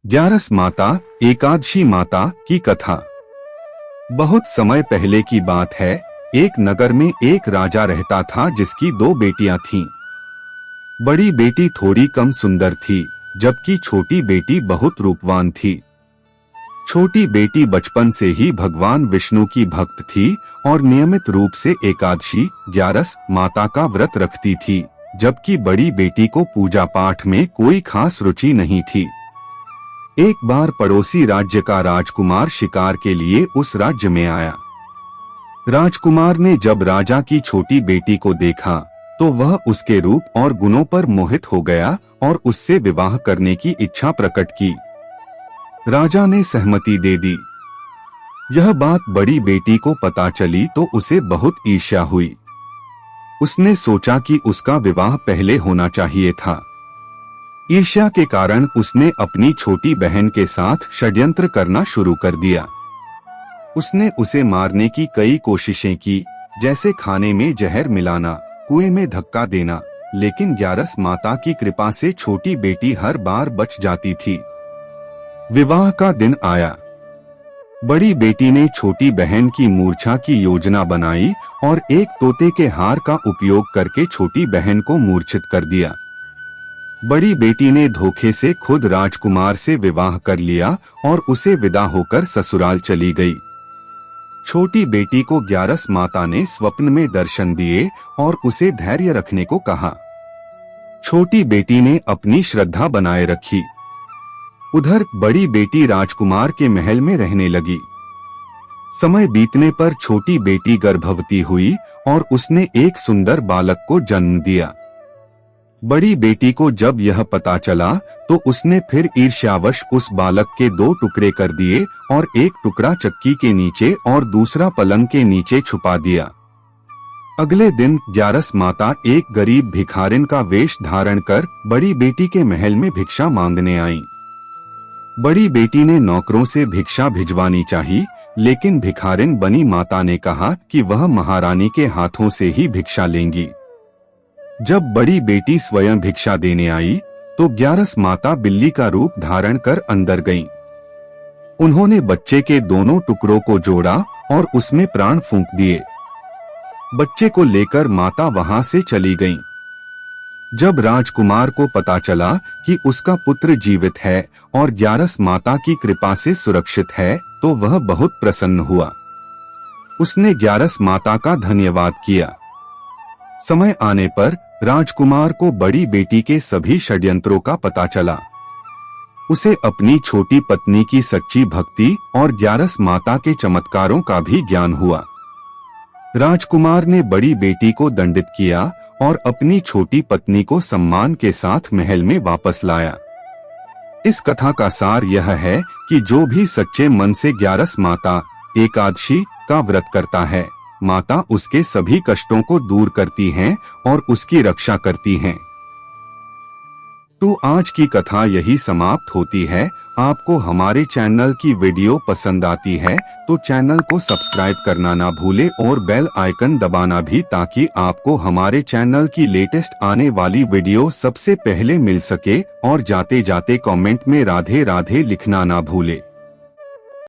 ग्यारस माता एकादशी माता की कथा। बहुत समय पहले की बात है। एक नगर में एक राजा रहता था जिसकी दो बेटियां थीं। बड़ी बेटी थोड़ी कम सुंदर थी, जबकि छोटी बेटी बहुत रूपवान थी। छोटी बेटी बचपन से ही भगवान विष्णु की भक्त थी और नियमित रूप से एकादशी ग्यारस माता का व्रत रखती थी, जबकि बड़ी बेटी को पूजा पाठ में कोई खास रुचि नहीं थी। एक बार पड़ोसी राज्य का राजकुमार शिकार के लिए उस राज्य में आया। राजकुमार ने जब राजा की छोटी बेटी को देखा तो वह उसके रूप और गुणों पर मोहित हो गया और उससे विवाह करने की इच्छा प्रकट की। राजा ने सहमति दे दी। यह बात बड़ी बेटी को पता चली तो उसे बहुत ईर्ष्या हुई। उसने सोचा कि उसका विवाह पहले होना चाहिए था। ईर्ष्या के कारण उसने अपनी छोटी बहन के साथ षड्यंत्र करना शुरू कर दिया। उसने उसे मारने की कई कोशिशें की, जैसे खाने में जहर मिलाना, कुएं में धक्का देना, लेकिन ग्यारस माता की कृपा से छोटी बेटी हर बार बच जाती थी। विवाह का दिन आया। बड़ी बेटी ने छोटी बहन की मूर्छा की योजना बनाई और एक तोते के हार का उपयोग करके छोटी बहन को मूर्छित कर दिया। बड़ी बेटी ने धोखे से खुद राजकुमार से विवाह कर लिया और उसे विदा होकर ससुराल चली गई। छोटी बेटी को ग्यारस माता ने स्वप्न में दर्शन दिए और उसे धैर्य रखने को कहा। छोटी बेटी ने अपनी श्रद्धा बनाए रखी। उधर बड़ी बेटी राजकुमार के महल में रहने लगी। समय बीतने पर छोटी बेटी गर्भवती हुई और उसने एक सुंदर बालक को जन्म दिया। बड़ी बेटी को जब यह पता चला तो उसने फिर ईर्ष्यावश उस बालक के दो टुकड़े कर दिए और एक टुकड़ा चक्की के नीचे और दूसरा पलंग के नीचे छुपा दिया। अगले दिन ग्यारस माता एक गरीब भिखारिन का वेश धारण कर बड़ी बेटी के महल में भिक्षा मांगने आई। बड़ी बेटी ने नौकरों से भिक्षा भिजवानी चाहिए, लेकिन भिखारिन बनी माता ने कहा कि वह महारानी के हाथों से ही भिक्षा लेंगी। जब बड़ी बेटी स्वयं भिक्षा देने आई तो ग्यारस माता बिल्ली का रूप धारण कर अंदर गईं। उन्होंने बच्चे के दोनों टुकड़ों को जोड़ा और उसमें प्राण फूंक दिए। बच्चे को लेकर माता वहां से चली गईं। जब राजकुमार को पता चला कि उसका पुत्र जीवित है और ग्यारस माता की कृपा से सुरक्षित है तो वह बहुत प्रसन्न हुआ। उसने ग्यारस माता का धन्यवाद किया। समय आने पर राजकुमार को बड़ी बेटी के सभी षड्यंत्रों का पता चला। उसे अपनी छोटी पत्नी की सच्ची भक्ति और ग्यारस माता के चमत्कारों का भी ज्ञान हुआ। राजकुमार ने बड़ी बेटी को दंडित किया और अपनी छोटी पत्नी को सम्मान के साथ महल में वापस लाया। इस कथा का सार यह है कि जो भी सच्चे मन से ग्यारस माता एकादशी का व्रत करता है, माता उसके सभी कष्टों को दूर करती हैं और उसकी रक्षा करती हैं। तो आज की कथा यही समाप्त होती है। आपको हमारे चैनल की वीडियो पसंद आती है तो चैनल को सब्सक्राइब करना ना भूले और बेल आइकन दबाना भी, ताकि आपको हमारे चैनल की लेटेस्ट आने वाली वीडियो सबसे पहले मिल सके। और जाते जाते कमेंट में राधे राधे लिखना ना भूले।